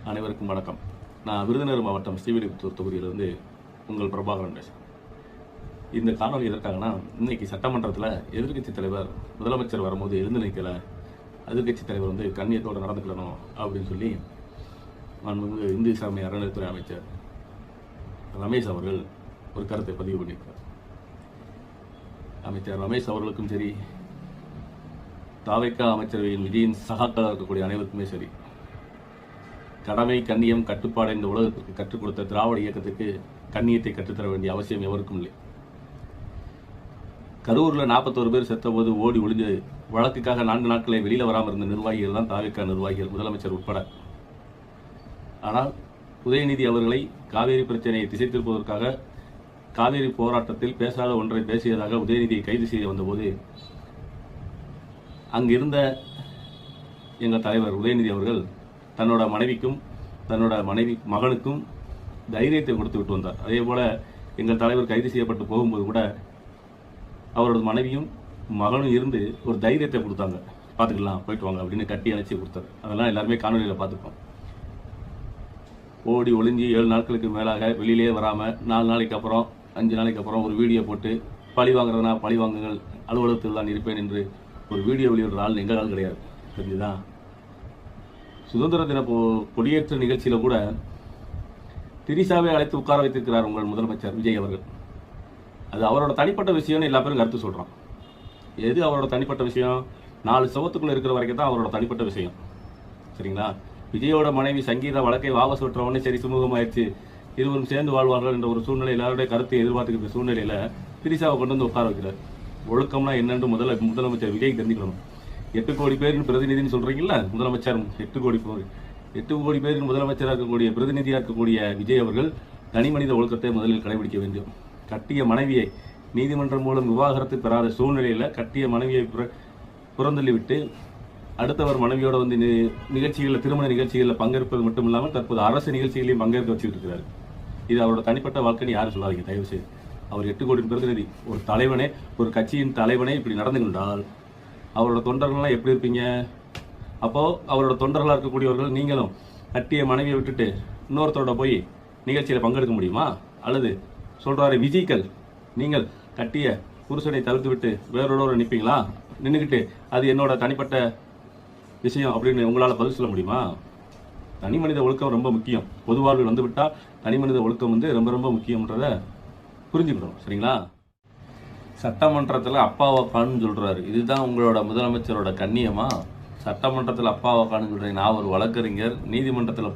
அனைவருக்கும் வணக்கம். நான் விருதுநகர் மாவட்டம் ஸ்ரீவில்லிபுத்தூர் தொகுதியிலிருந்து உங்கள் பிரபாகரன் பேசுகிறேன். இந்த காணொலி எதற்காகனா, இன்னைக்கு சட்டமன்றத்தில் எதிர்க்கட்சித் தலைவர் முதலமைச்சர் வரும்போது எழுந்து நிற்கல, எதிர்க்கட்சித் தலைவர் கண்ணியத்தோடு நடந்துக்கணும் அப்படின்னு சொல்லி மாண்புமிகு இந்து சமய அறநிலையத்துறை அமைச்சர் ரமேஷ் அவர்கள் ஒரு கருத்தை பதிவு பண்ணியிருக்கார். அமைச்சர் ரமேஷ் அவர்களுக்கும் சரி, தாவேக்கா அமைச்சரவையின் விஜயின் சகாக்களாக இருக்கக்கூடிய அனைவருக்குமே சரி, கடமை, கண்ணியம், கட்டுப்பாடு இந்த உலகத்திற்கு கற்றுக் கொடுத்த திராவிட இயக்கத்துக்கு கண்ணியத்தை கற்றுத்தர வேண்டிய அவசியம் எவருக்கும் இல்லை. கரூரில் 41 பேர் செத்தபோது ஓடி ஒளிஞ்சு வழக்குக்காக 4 நாட்களை வெளியில் வராமல் இருந்த நிர்வாகிகள் தான் தாவேக்கா நிர்வாகிகள், முதலமைச்சர் உட்பட. ஆனால் உதயநிதி அவர்களை காவேரி பிரச்சனையை திசை திருப்பதற்காக காவேரி போராட்டத்தில் பேசாத ஒன்றை பேசியதாக உதயநிதியை கைது செய்ய வந்தபோது அங்கிருந்த எங்கள் தலைவர் உதயநிதி அவர்கள் தன்னோட மனைவிக்கும் தன்னோட மகனுக்கும் தைரியத்தை கொடுத்து விட்டு வந்தார். அதே போல எங்கள் தலைவர் கைது செய்யப்பட்டு போகும்போது கூட அவரோட மனைவியும் மகனும் இருந்து ஒரு தைரியத்தை கொடுத்தாங்க. பார்த்துக்கலாம், போயிட்டு வாங்க அப்படின்னு கட்டி அணைச்சி கொடுத்தாரு. அதெல்லாம் எல்லாருமே காணொலியில் பார்த்துருப்போம். ஓடி ஒளிஞ்சி 7 நாட்களுக்கு மேலாக வெளியிலே வராமல் 4 நாளைக்கு அப்புறம் 5 நாளைக்கு அப்புறம் ஒரு வீடியோ போட்டு பழி வாங்குறதுனா பழி வாங்குங்கள், அலுவலகத்தில் தான் இருப்பேன் என்று ஒரு வீடியோ வெளியிடுற ஆள் எங்கள் ஆள் கிடையாது. தெரிஞ்சுதான். சுதந்திர தின கொடியேற்ற நிகழ்ச்சியில் கூட திரிசாவை அழைத்து உட்கார வைத்திருக்கிறார் உங்கள் முதலமைச்சர் விஜய் அவர்கள். அது அவரோட தனிப்பட்ட விஷயம்னு எல்லா பேரும் கருத்து சொல்கிறான். எது அவரோட தனிப்பட்ட விஷயம்? 4 சவத்துக்குள்ளே இருக்கிற வரைக்கும் தான் அவரோட தனிப்பட்ட விஷயம். சரிங்களா? விஜயோட மனைவி சங்கீதா வழக்கை வாபஸ் விட்டுறவொடனே சரி சுமூகமாயிடுச்சு, இருவரும் சேர்ந்து வாழ்வார்கள் என்ற ஒரு சூழ்நிலை, எல்லாருடைய கருத்தை எதிர்பார்த்துக்கிற சூழ்நிலையில் திரிசாவை கொண்டு வந்து உட்கார வைக்கிறார். ஒழுக்கம்னா என்னென்று முதலமைச்சர் விஜய் தெரிஞ்சுக்கணும். 8 கோடி பேரின் பிரதிநிதினு சொல்றீங்களா முதலமைச்சர்? 8 கோடி பேரின் முதலமைச்சராக இருக்கக்கூடிய பிரதிநிதியாக இருக்கக்கூடிய விஜய் அவர்கள் தனி மனித ஒழுக்கத்தை முதலில் கடைபிடிக்க வேண்டும். கட்டிய மனைவியை நீதிமன்றம் மூலம் விவாகரத்து பெறாத சூழ்நிலையில் கட்டிய மனைவியை புறந்தள்ளிவிட்டு அடுத்தவர் மனைவியோட நிகழ்ச்சிகளில், திருமண நிகழ்ச்சிகளில் பங்கேற்பது மட்டும் இல்லாமல் தற்போது அரசு நிகழ்ச்சிகளையும் பங்கேற்க வச்சுட்டு இருக்கிறார். இது அவரோட தனிப்பட்ட வாழ்க்கைன்னு யாரும் சொல்லாதீங்க தயவு செய்து. அவர் 8 கோடி பிரதிநிதி, ஒரு தலைவனே, ஒரு கட்சியின் தலைவனே இப்படி நடந்து கொண்டால் அவரோட தொண்டர்கள்லாம் எப்படி இருப்பீங்க? அப்போது அவரோட தொண்டர்களாக இருக்கக்கூடியவர்கள் நீங்களும் கட்டிய மனைவியை விட்டுட்டு இன்னொருத்தரோட போய் நிகழ்ச்சியில் பங்கெடுக்க முடியுமா? அல்லது சொல்கிறாரு விஜய்கள், நீங்கள் கட்டிய புருஷனை தவிர்த்து விட்டு வேறொரு நிற்பீங்களா? நின்றுக்கிட்டு அது என்னோட தனிப்பட்ட விஷயம் அப்படின்னு உங்களால் பதில் சொல்ல முடியுமா? தனி மனித ஒழுக்கம் ரொம்ப முக்கியம். பொது வாழ்வில் வந்துவிட்டால் தனி மனித ஒழுக்கம் ரொம்ப ரொம்ப முக்கியன்றதை புரிஞ்சுக்கணும். சரிங்களா? சட்டமன்றத்தில் அப்பாவை காணுன்னு சொல்கிறாரு. இதுதான் உங்களோட முதலமைச்சரோட கண்ணியமா? சட்டமன்றத்தில் அப்பாவை காணுன்னு சொல்கிறீங்க. நான் ஒரு வழக்கறிஞர், நீதிமன்றத்தில் போய்